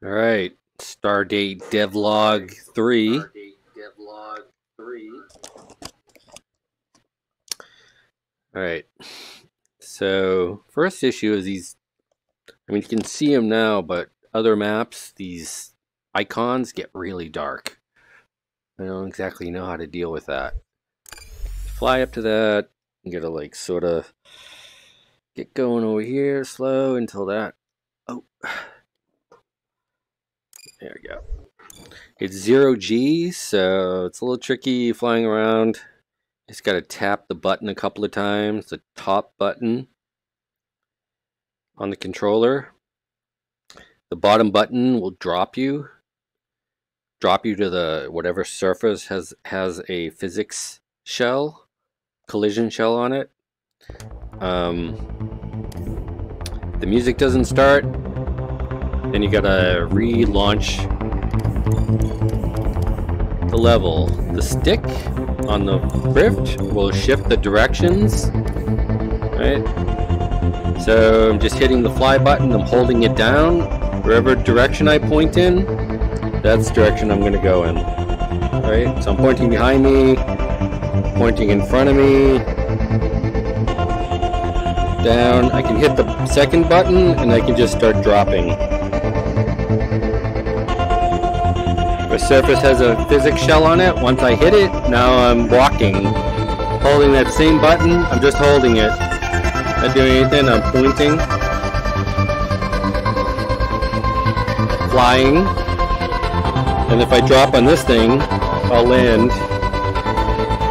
All right, Stardate DEVLOG3. All right, so first issue is these. I mean, you can see them now, but other maps, these icons get really dark. I don't exactly know how to deal with that. Fly up to that. You gotta like sort of get going over here slow until that. Oh, there we go. It's 0G, so it's a little tricky flying around. Just gotta tap the button a couple of times, the top button on the controller. The bottom button will drop you to the whatever surface has a physics shell, collision shell on it. The music doesn't start, then you gotta relaunch the level. The stick on the rift will shift the directions, right? So I'm just hitting the fly button, I'm holding it down. Wherever direction I point in, that's the direction I'm gonna go in, right? So I'm pointing behind me, pointing in front of me, down. I can hit the second button and I can just start dropping. The surface has a physics shell on it. Once I hit it, now I'm walking. Holding that same button, I'm just holding it. Not doing anything, I'm pointing. Flying. And if I drop on this thing, I'll land.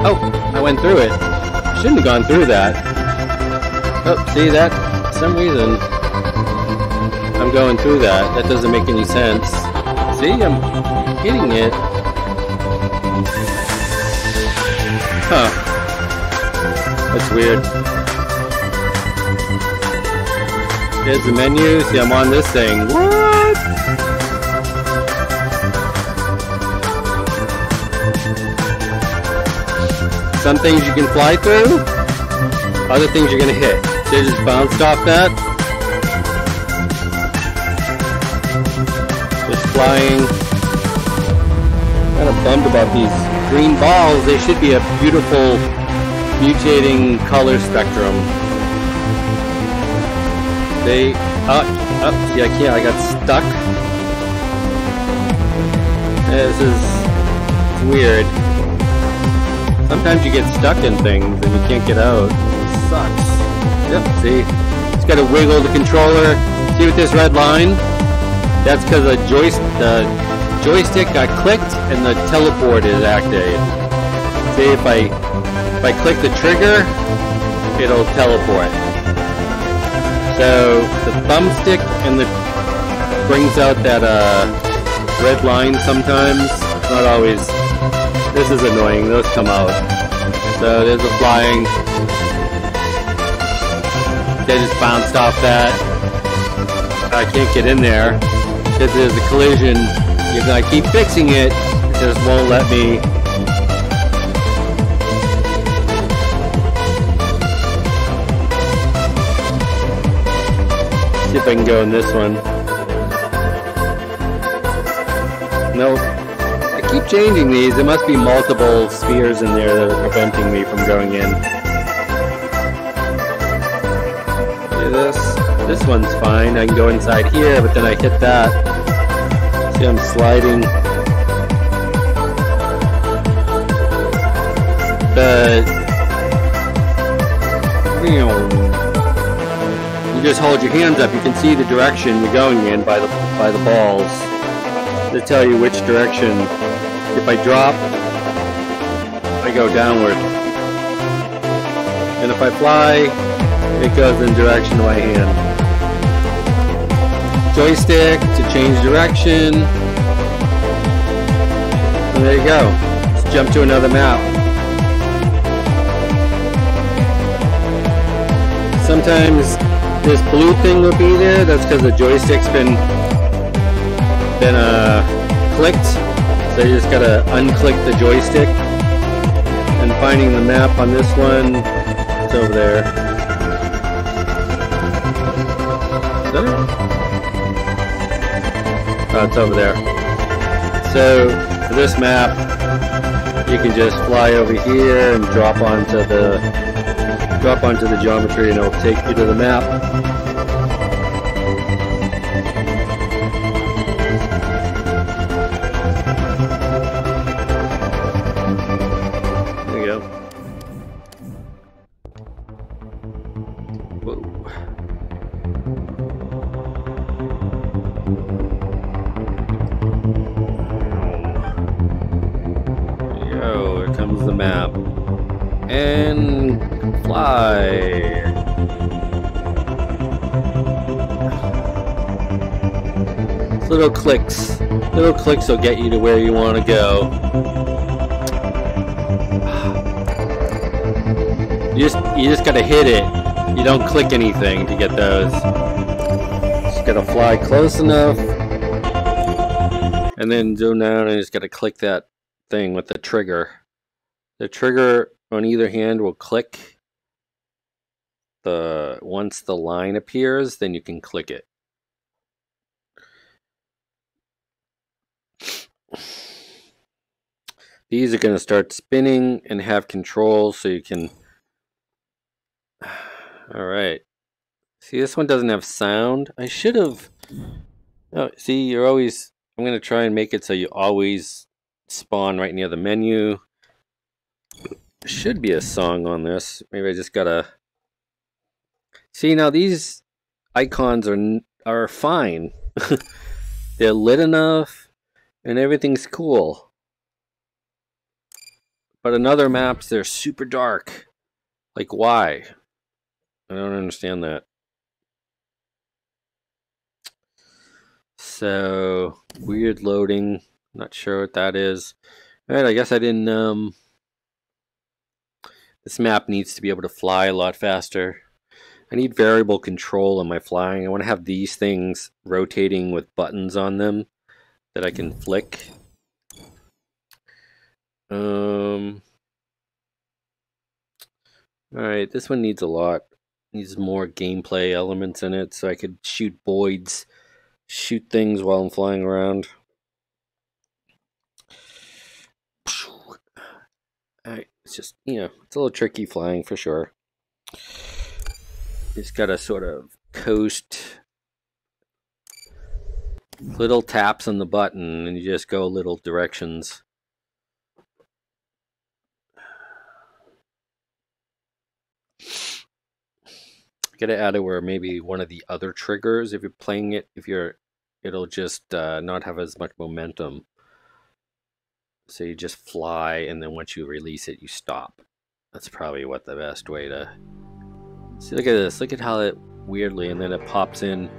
Oh, I went through it. Shouldn't have gone through that. Oh, see that? For some reason, I'm going through that. That doesn't make any sense. See, I'm hitting it. Huh. That's weird. Here's the menu. See, I'm on this thing. What? Some things you can fly through. Other things you're gonna hit. They just bounced off that. Just flying. Kind of bummed about these green balls. They should be a beautiful mutating color spectrum. They see, I can't. I got stuck. This is weird. Sometimes you get stuck in things and you can't get out. Sucks. Yep, see? It's got to wiggle the controller. See with this red line? That's because the joystick got clicked and the teleport is activated. See, if I click the trigger, it'll teleport. So the thumbstick and the brings out that red line sometimes. Not always. This is annoying. Those come out. So there's the flying. They just bounced off that. I can't get in there because there's a collision. If I keep fixing it, it just won't let me. See if I can go in this one. Nope. I keep changing these. There must be multiple spheres in there that are preventing me from going in. This one's fine. I can go inside here, but then I hit that. See, I'm sliding. You just hold your hands up. You can see the direction you're going in by the balls. To tell you which direction. If I drop, I go downward. And if I fly, it goes in the direction of my hand. Joystick to change direction. And there you go. Let's jump to another map. Sometimes this blue thing will be there. That's because the joystick's been clicked. So you just gotta unclick the joystick. And finding the map on this one, it's over there. Oh, it's over there. So for this map, you can just fly over here and drop onto the geometry, and it'll take you to the map. There you go. Whoa. Here comes the map. And fly. Little clicks will get you to where you want to go. You just gotta hit it. You don't click anything to get those. Just gotta fly close enough, and then zoom down, and you just gotta click that thing with the trigger. The trigger on either hand will click. Once the line appears, then you can click it. These are going to start spinning and have control, so you can... Alright. See, this one doesn't have sound. I should have... Oh, see, you're always... I'm going to try and make it so you always spawn right near the menu. There should be a song on this. Maybe I just gotta... See, now these icons are fine. They're lit enough, and everything's cool. But in other maps, they're super dark. Like, why? I don't understand that. So, weird loading. Not sure what that is. Alright, I guess I didn't... This map needs to be able to fly a lot faster. I need variable control on my flying. I want to have these things rotating with buttons on them that I can flick. Alright, this one needs a lot. Needs more gameplay elements in it, so I could shoot voids, shoot things while I'm flying around. Alright, it's just, you know, it's a little tricky flying for sure. Just gotta sort of coast. Little taps on the button and you just go little directions. Gotta add it where maybe one of the other triggers, if you're playing it, it'll just not have as much momentum. So you just fly, and then once you release it, you stop. That's probably what the best way to... See, look at this. Look at how it weirdly, and then it pops in.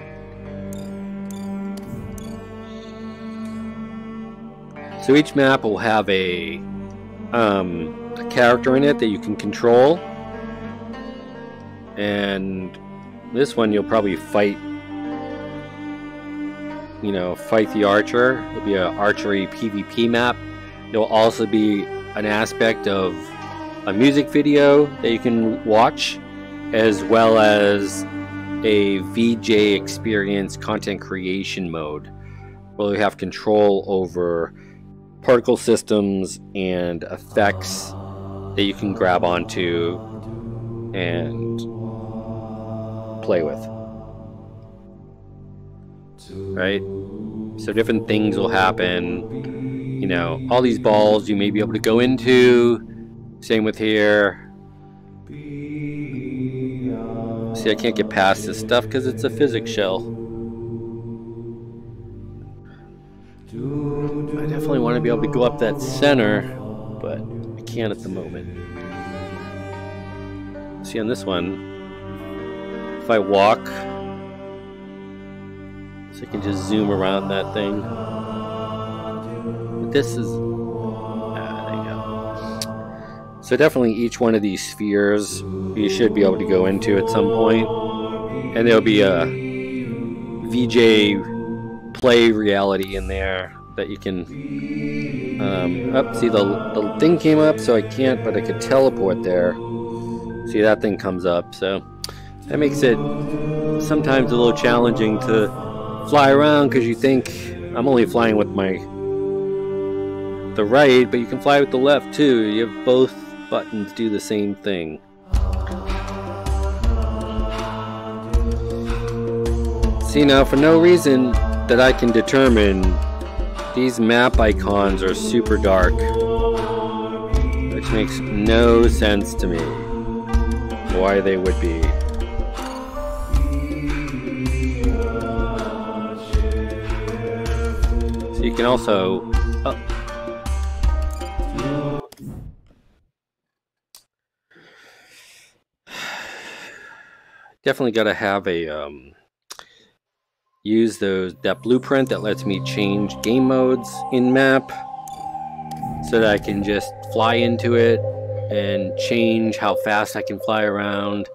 So each map will have a character in it that you can control. And this one you'll probably fight, you know, fight the archer. It'll be an archery PvP map. There'll also be an aspect of a music video that you can watch, as well as a VJ experience content creation mode, where you have control over particle systems and effects that you can grab onto and play with. Right? So different things will happen. You know, all these balls you may be able to go into. Same with here. See, I can't get past this stuff because it's a physics shell. I definitely want to be able to go up that center, but I can't at the moment. See, on this one, if I walk, so I can just zoom around that thing. But this is... there you go. So definitely each one of these spheres you should be able to go into at some point. And there'll be a VJ play reality in there that you can... see the thing came up, so I can't, but I could teleport there. See, that thing comes up, so that makes it sometimes a little challenging to fly around because you think I'm only flying with the right, but you can fly with the left too. You have both buttons do the same thing. See, now for no reason that I can determine, these map icons are super dark, which makes no sense to me why they would be. So you can also definitely got to have a use that blueprint that lets me change game modes in map, so that I can just fly into it and change how fast I can fly around.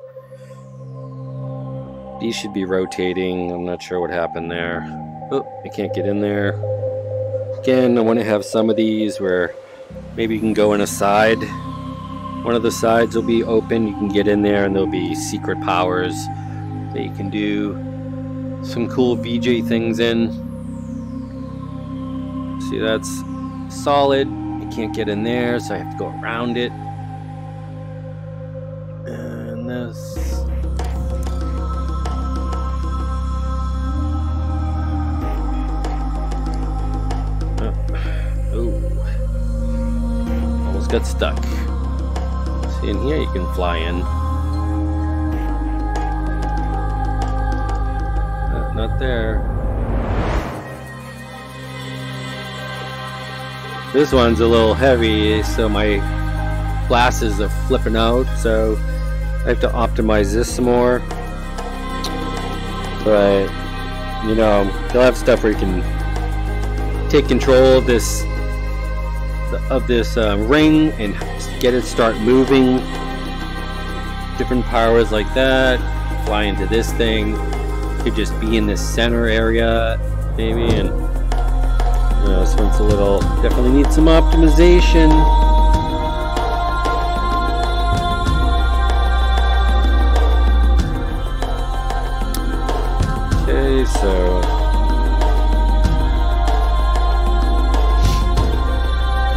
These should be rotating. I'm not sure what happened there. Oh, I can't get in there. Again, I want to have some of these where maybe you can go in a side. One of the sides will be open. You can get in there and there'll be secret powers that you can do some cool VJ things in. See, that's solid. I can't get in there, so I have to go around it. And this. Oh. Almost got stuck. See, in here you can fly in. Not there. This one's a little heavy, so my glasses are flipping out, so I have to optimize this some more. But, you know, they'll have stuff where you can take control of this ring and get it start moving. Different powers like that. Fly into this thing. Could just be in this center area, maybe, and you know, this one's a little, definitely needs some optimization. Okay, so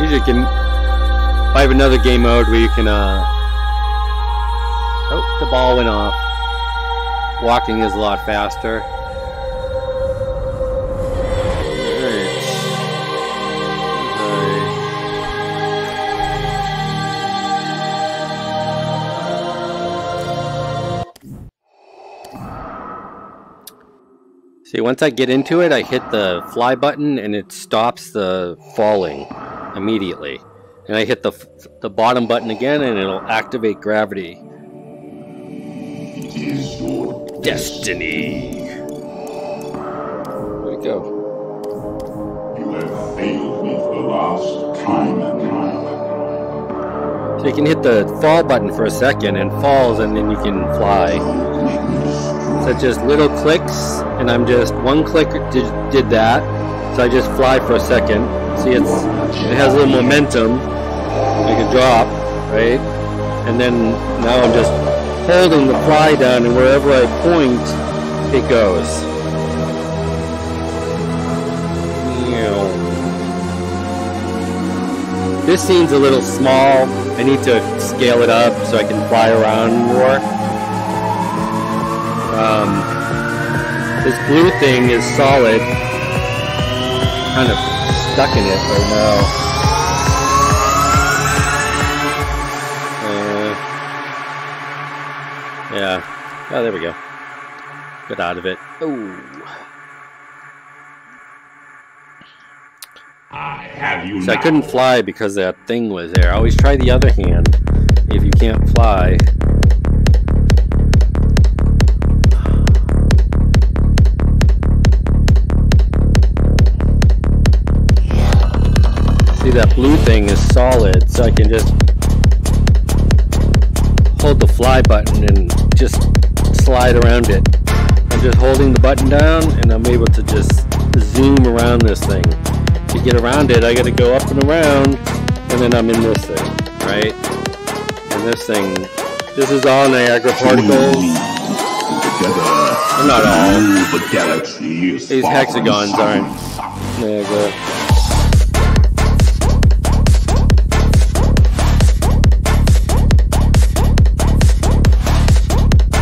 usually if I have another game mode where you can oh, the ball went off. Walking is a lot faster. See, once I get into it, I hit the fly button and it stops the falling immediately. And I hit the bottom button again and it'll activate gravity. Destiny. Where'd it go? You have failed me for the last time and time. So you can hit the fall button for a second and falls, and then you can fly. So just little clicks, and I'm just one click did that. So I just fly for a second. See, it has a little momentum. I can drop, right? And then now I'm just holding the fly down, and wherever I point, it goes. This scene's a little small. I need to scale it up so I can fly around more. This blue thing is solid. Kind of stuck in it right now. Yeah. Oh, there we go. Got out of it. Oh. I have you So now. I couldn't fly because that thing was there. I always try the other hand if you can't fly. See, that blue thing is solid, so I can just hold the fly button and just slide around it. I'm just holding the button down and I'm able to just zoom around this thing. To get around it, I gotta go up and around, and then I'm in this thing, right? And this thing, this is all Niagara particles. Together. Not all. The galaxy is These far hexagons from aren't. silence. There you go.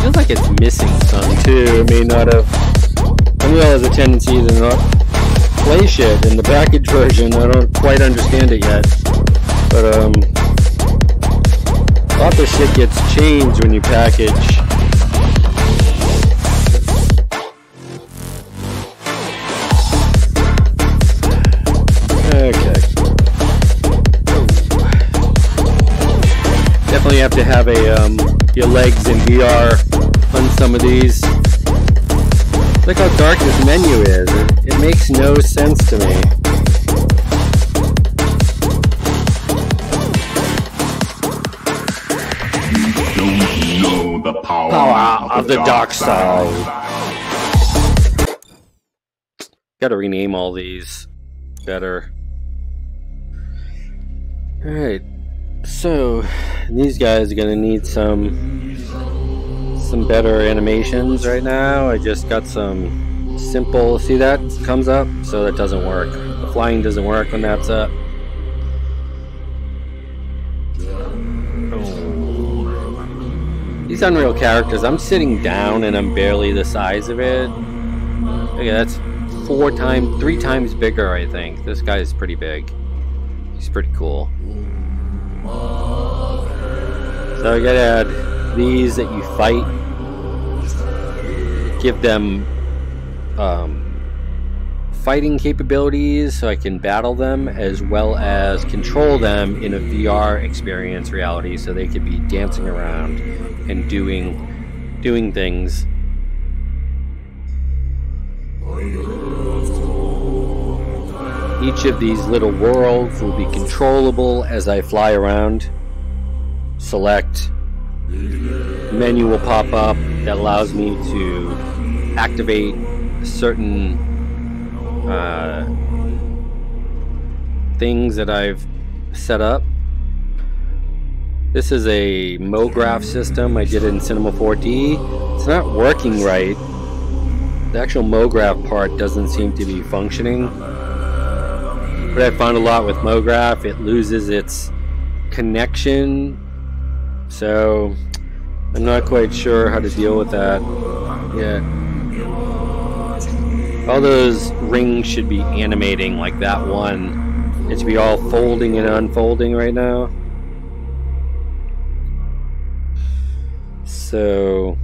Feels like it's missing some too. I mean, not have. Unreal has a tendency to not play shit in the package version. I don't quite understand it yet, but a lot of shit gets changed when you package. Okay. Definitely have to have a your legs in VR on some of these. Look how dark this menu is. It makes no sense to me. Don't know the power of the dark side. Gotta rename all these better. Alright. So, these guys are gonna need some better animations right now. I just got some simple, see that comes up, so that doesn't work. The flying doesn't work when that's up. These Unreal characters, I'm sitting down and I'm barely the size of it. Okay, that's 3 times bigger, I think. This guy is pretty big. He's pretty cool. So I gotta add these that you fight. Give them fighting capabilities so I can battle them, as well as control them in a VR experience reality so they could be dancing around and doing things. Each of these little worlds will be controllable as I fly around. Select. Menu will pop up that allows me to activate certain things that I've set up. This is a MoGraph system. I did it in Cinema 4D. It's not working right. The actual MoGraph part doesn't seem to be functioning. But I found a lot with MoGraph. It loses its connection. So I'm not quite sure how to deal with that yet. All those rings should be animating like that one. It should be all folding and unfolding right now. So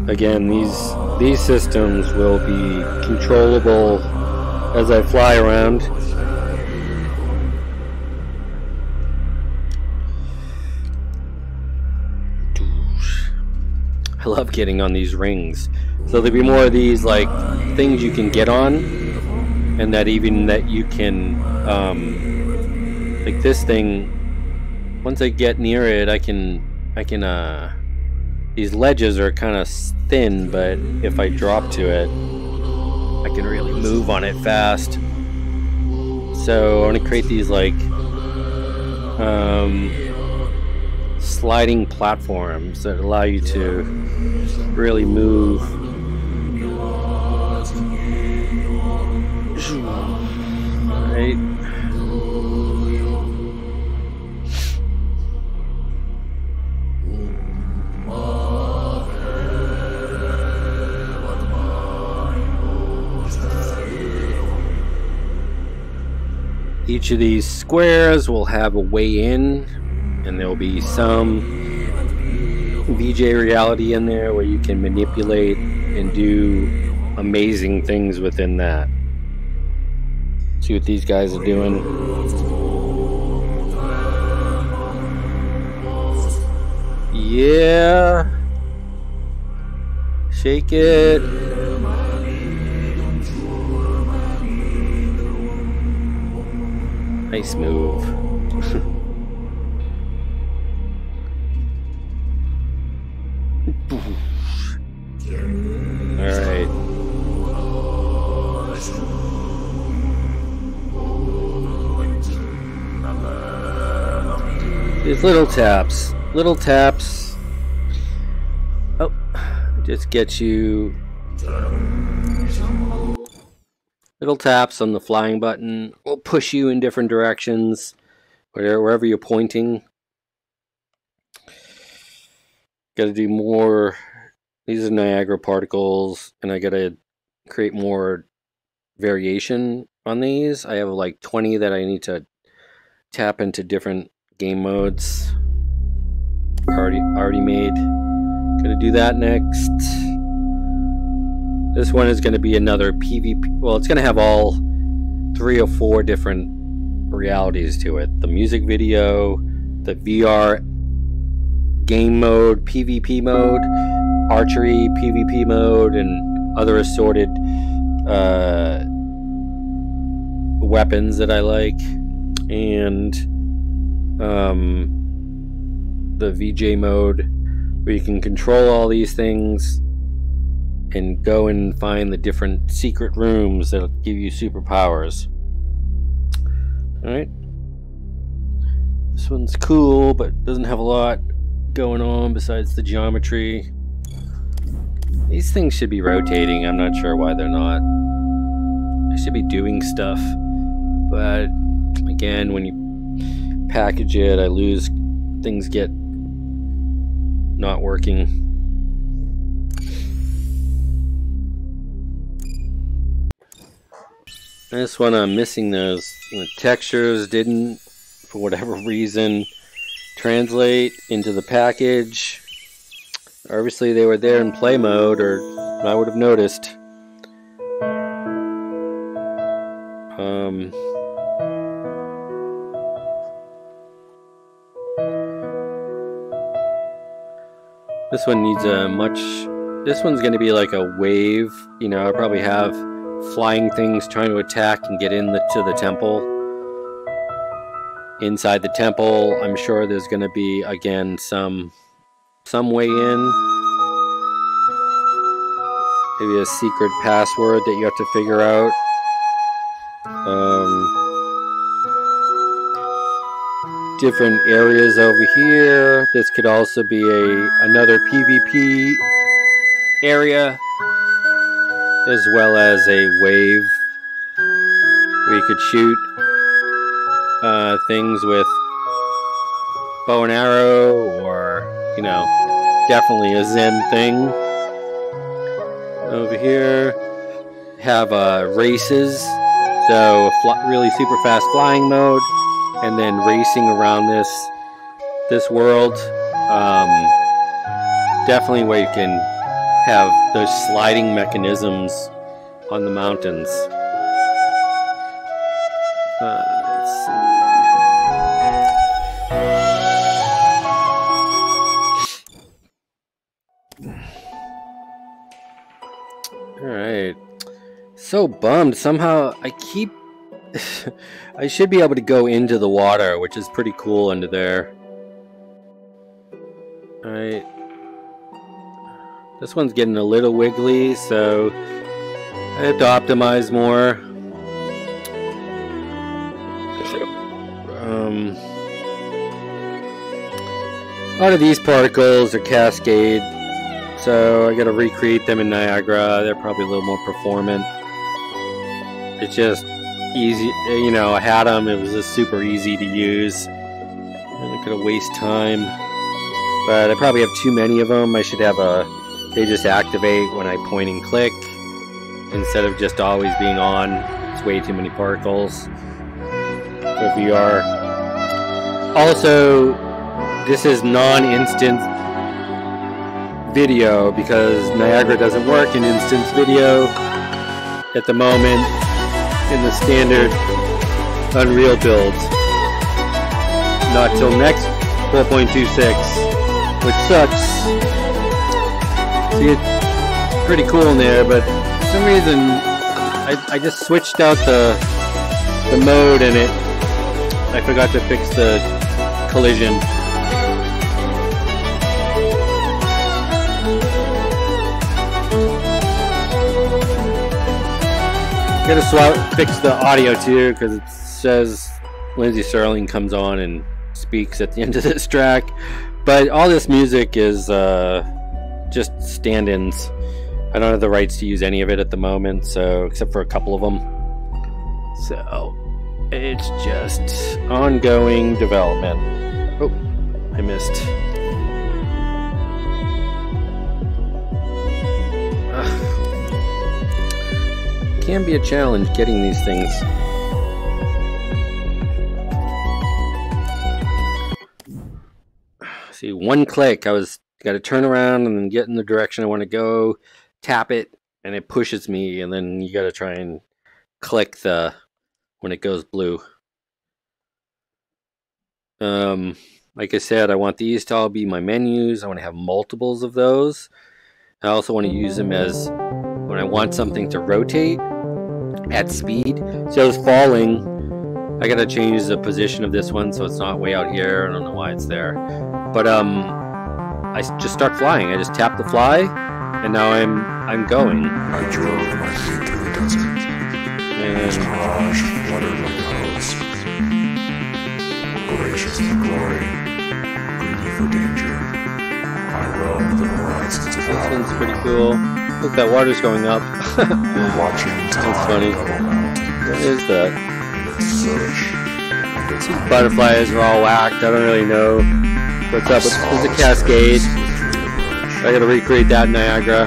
again, these systems will be controllable as I fly around. I love getting on these rings. So there'll be more of these like things you can get on, and that you can like this thing. Once I get near it, I can these ledges are kind of thin, but if I drop to it, I can really move on it fast. So I want to create these like sliding platforms that allow you to really move. Right. Each of these squares will have a way in, and there will be some VJ reality in there where you can manipulate and do amazing things within that. See what these guys are doing. Yeah. Shake it. Nice move. Alright. These little taps. Oh. just get you little taps on the flying button. Will push you in different directions, wherever you're pointing. Got to do more. These are Niagara particles, and I got to create more variation on these. I have like 20 that I need to tap into different game modes. Already made. Gonna do that next. This one is going to be another PvP. Well, it's going to have all 3 or 4 different realities to it. The music video, the VR game mode, PvP mode, archery PvP mode, and other assorted weapons that I like, and the VJ mode where you can control all these things and go and find the different secret rooms that'll give you superpowers. Alright. This one's cool, but doesn't have a lot going on besides the geometry. These things should be rotating. I'm not sure why they're not. They should be doing stuff. But again, when you package it, I lose. Things get not working. This one I'm missing those textures didn't, for whatever reason, translate into the package. Obviously they were there in play mode, or I would have noticed. This one needs this one's going to be like a wave. You know, I'll probably have flying things trying to attack and get to the temple. Inside the temple, I'm sure there's going to be, again, some way in. Maybe a secret password that you have to figure out. Different areas over here. This could also be another PvP area, as well as a wave where you could shoot things with bow and arrow, or, you know, definitely a Zen thing. Over here, have races, so really super fast flying mode, and then racing around this world. Definitely where you can have those sliding mechanisms on the mountains. Let's see. Alright. So bummed. Somehow I keep... I should be able to go into the water, which is pretty cool under there. Alright. This one's getting a little wiggly, so I have to optimize more. A lot of these particles are Cascade, so I gotta recreate them in Niagara. They're probably a little more performant. It's just easy, you know, I had them, it was just super easy to use. I'm not gonna waste time. But I probably have too many of them. I should have they just activate when I point and click instead of just always being on. It's way too many particles for VR. Also, this is non-instant video because Niagara doesn't work in instance video at the moment in the standard Unreal builds. Not till next 4.26, which sucks. See, it's pretty cool in there, but for some reason I just switched out the mode and I forgot to fix the collision. Gotta fix the audio too, because it says Lindsay Sterling comes on and speaks at the end of this track. But all this music is just stand-ins. I don't have the rights to use any of it at the moment, so except for a couple of them. So it's just ongoing development. Oh, I missed. Can be a challenge getting these things. See, one click, I got to turn around and then get in the direction I want to go, tap it, and it pushes me, and then you got to try and click when it goes blue. Like I said, I want these to all be my menus. I want to have multiples of those. I also want to use them as when I want something to rotate at speed. So it's falling. I gotta change the position of this one so it's not way out here. I don't know why it's there. But I just start flying. I just tap the fly, and now I'm going. I drove my fleet through the desert. Its mirage fluttered like a hose. Voracious for glory, greedy for danger. I roamed the horizons of This one's pretty cool. Look, that water's going up. We're watching That's funny. What is that? Search. These butterflies are all whacked. I don't really know what's up. There's a cascade. I gotta recreate that in Niagara.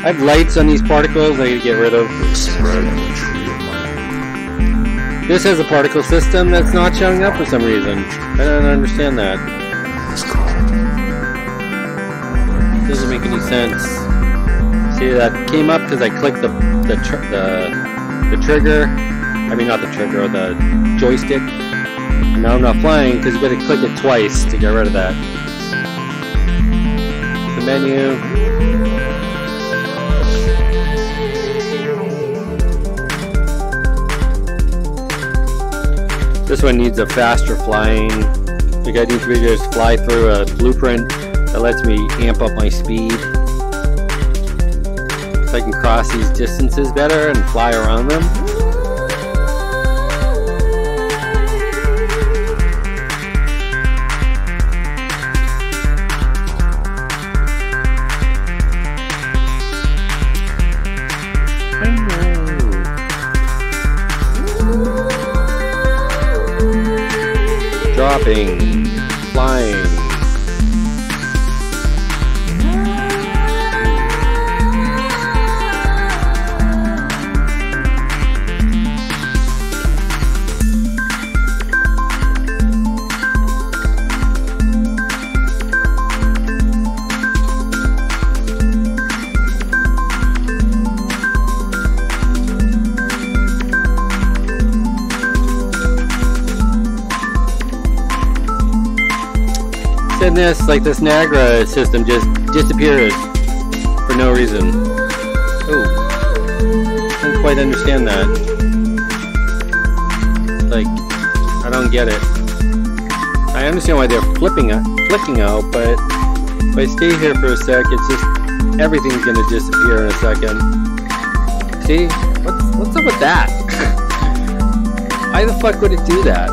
I have lights on these particles I gotta get rid of. This has a particle system that's not showing up for some reason. I don't understand that. Doesn't make any sense. See, that came up because I clicked the trigger. I mean, not the trigger, the joystick. Now I'm not flying because you got to click it twice to get rid of that. The menu. This one needs a faster flying. Like I need to just fly through a blueprint that lets me amp up my speed. So I can cross these distances better and fly around them. Dropping, flying. In this, like this Niagara system just disappears for no reason. Oh, I don't quite understand that. Like, I don't get it. I understand why they're flicking out, but if I stay here for a sec, it's just everything's gonna disappear in a second. See, what's up with that? Why the fuck would it do that?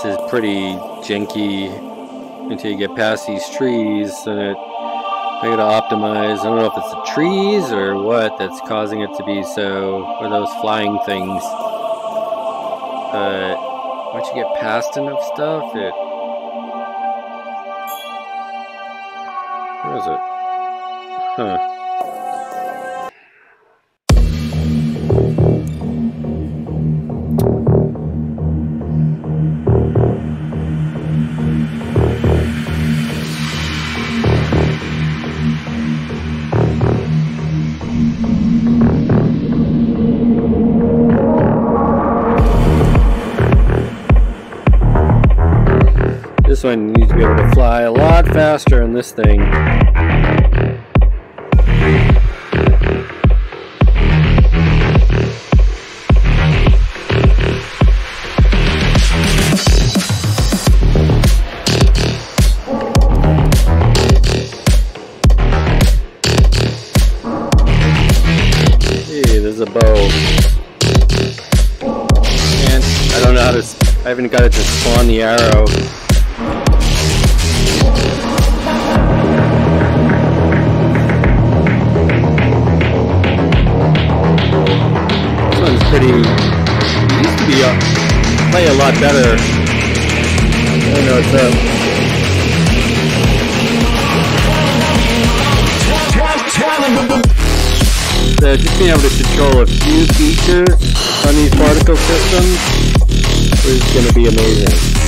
This is pretty janky until you get past these trees, and I gotta optimize. I don't know if it's the trees or what that's causing it to be so, or those flying things. But once you get past enough stuff, where is it? Huh. This one needs to be able to fly a lot faster in this thing. Hey, there's a bow. And I don't know how to. I have haven't got it to spawn the arrow. This one's pretty... It used to be play a lot better. I don't know what's up. So just being able to control a few features on these particle systems is going to be amazing.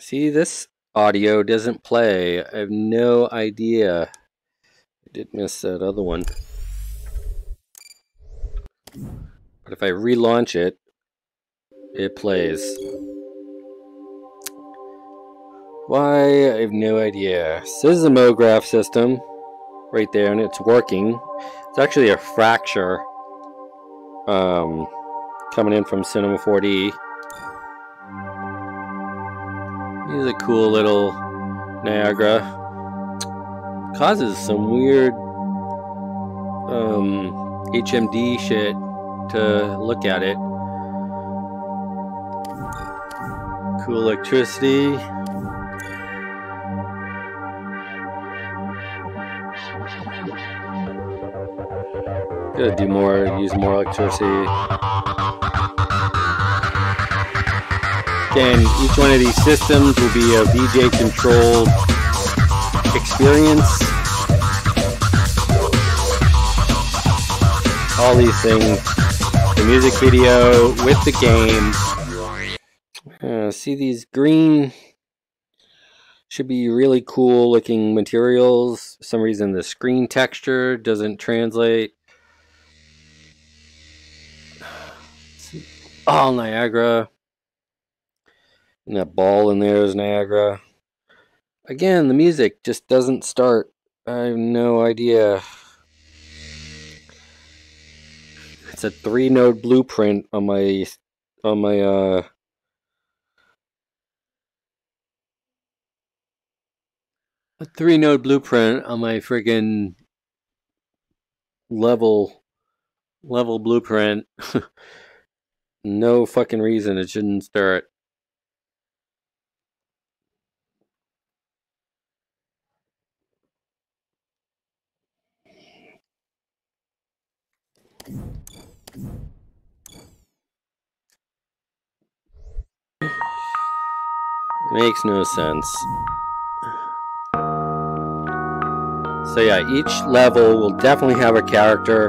See, this audio doesn't play. I have no idea. I did miss that other one. But if I relaunch it, it plays. Why? I have no idea. So this is a MoGraph system right there, and it's working. It's actually a fracture coming in from Cinema 4D. He's a cool little Niagara. Causes some weird HMD shit to look at it. Cool electricity. Gotta do more, use more electricity. Again, each one of these systems will be a VJ controlled experience. All these things, the music video with the game. See, these green should be really cool looking materials. For some reason the screen texture doesn't translate. All Niagara. And that ball in there is Niagara. Again, the music just doesn't start. I have no idea. It's a 3-node blueprint on my a 3-node blueprint on my friggin' level blueprint. No fucking reason it shouldn't start. Makes no sense. So yeah, each level will definitely have a character.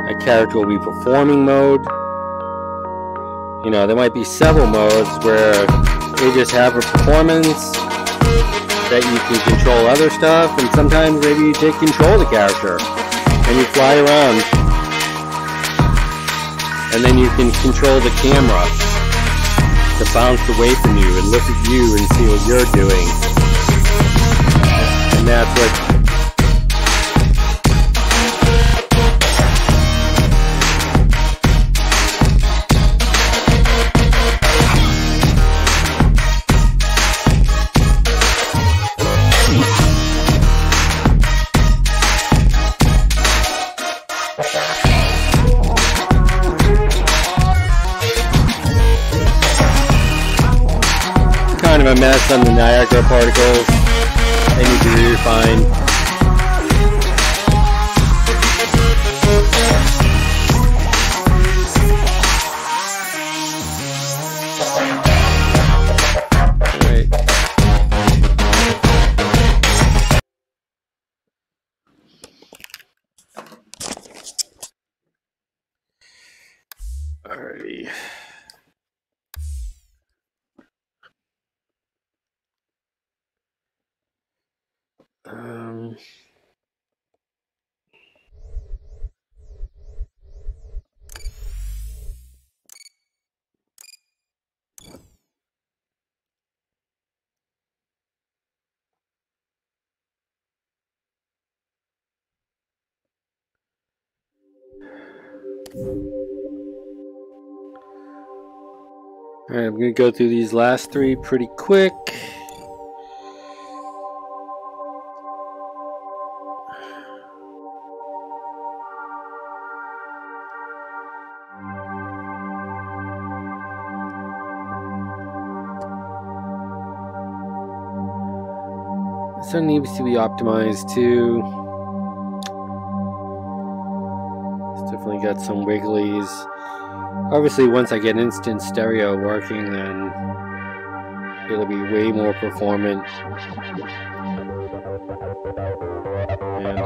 A character will be performing mode. You know, there might be several modes where they just have a performance that you can control other stuff, and sometimes maybe you take control of the character and you fly around. And then you can control the camera to bounce away from you and look at you and see what you're doing. And that's what... kind of a mess on the Niagara particles. They need to be refined. Alrighty. Alright, I'm going to go through these last three pretty quick. This one needs to be optimized too. It's definitely got some wigglies. Obviously, once I get instant stereo working, then it'll be way more performant. And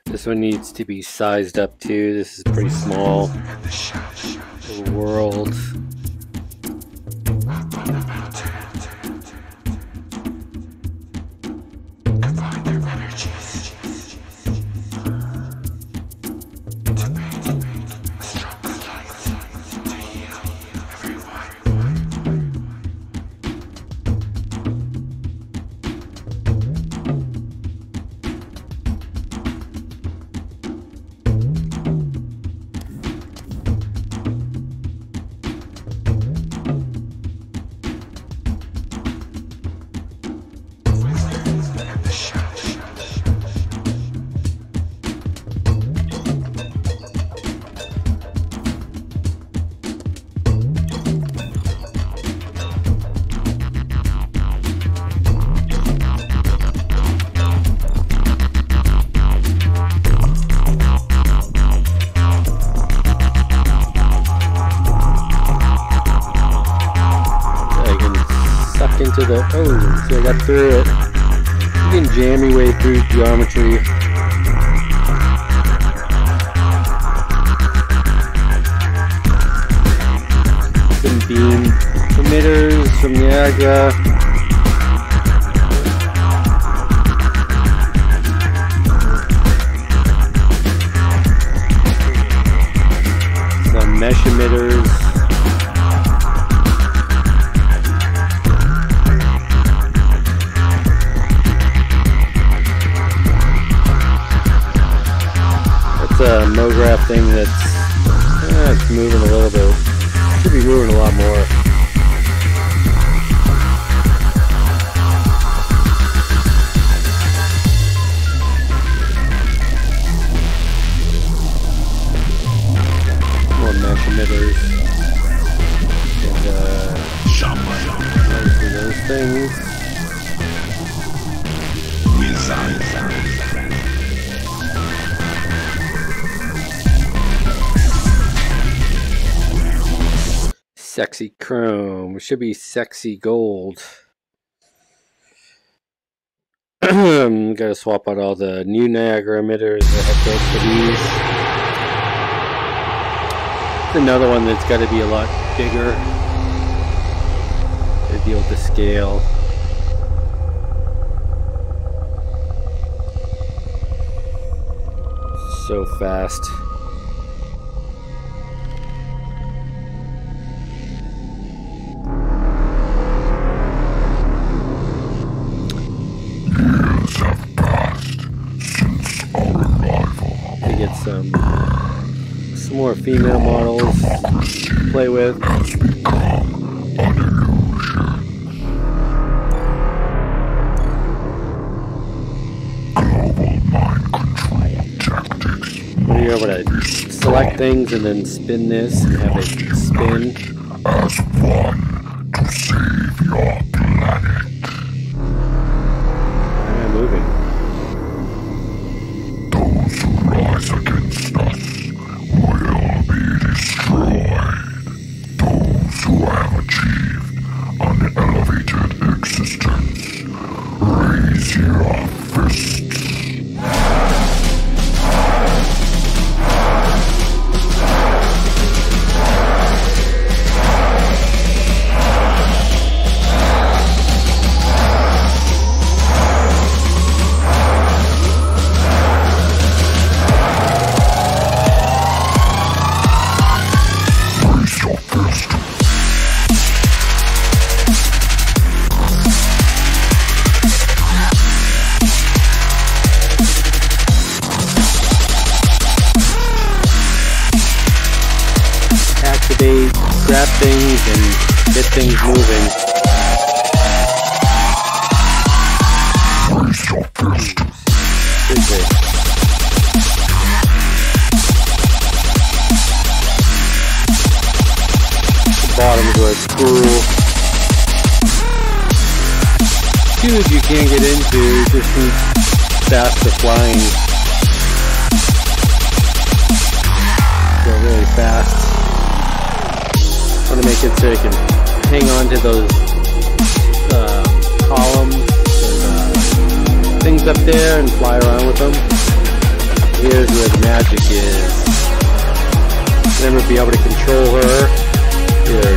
this one needs to be sized up too. This is pretty small. The world. Oh, see, I got through it. You can jam your way through geometry. Some beam emitters from Niagara. Some mesh emitters. A MoGraph thing that's it's moving a little bit. Should be moving a lot more. More mesh emitters. And things. Sexy chrome. It should be sexy gold. Gotta swap out all the new Niagara emitters that have built for these. Another one that's got to be a lot bigger to deal with the scale. So fast. We get some more female models to play with. You're able to select things and then spin this and have it spin. As one to save your planet. Why am I moving? Those who rise against us will be destroyed. Those who have achieved an elevated existence, raise your fists. Grab things and get things moving. Is it? The bottom's where it's cool. Tubes you can't get into, just need faster flying. Go really fast. I want to make it so you can hang on to those columns and things up there and fly around with them. Here's where the magic is. Then we'll be able to control her, either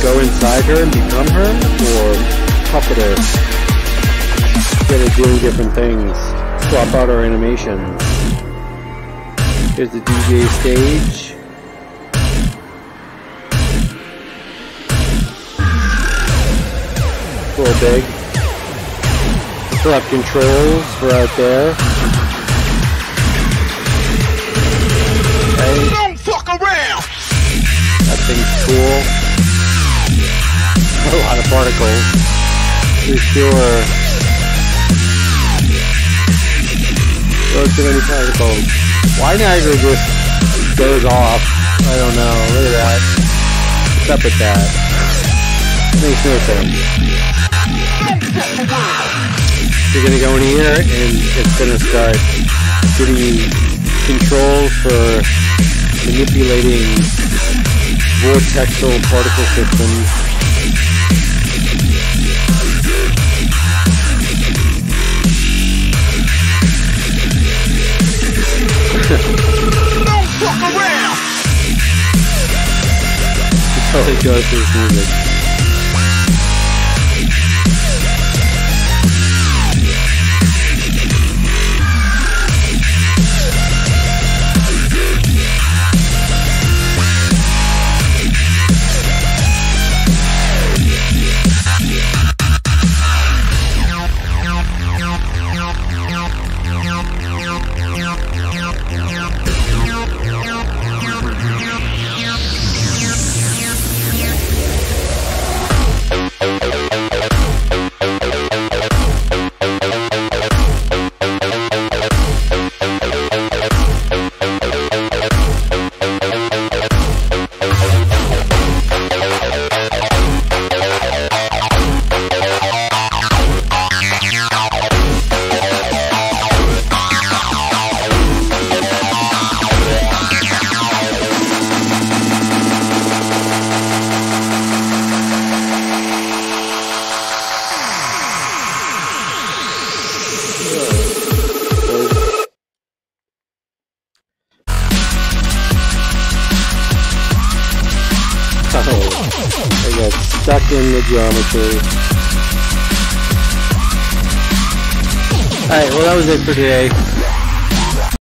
go inside her and become her, or puppet her. Get her doing different things. Swap out our animations. Here's the DJ stage. A little big. Still have controls for out there. Okay. Don't fuck around! That thing's cool. A lot of particles. For sure. So too many particles. Why Niagara just goes off? I don't know. Look at that. What's up with that? Makes no sense. You're gonna go in here and it's gonna start giving you controls for manipulating vortexal particle systems. Don't fuck around! It totally goes to this music. I got stuck in the geometry. Alright, well that was it for today.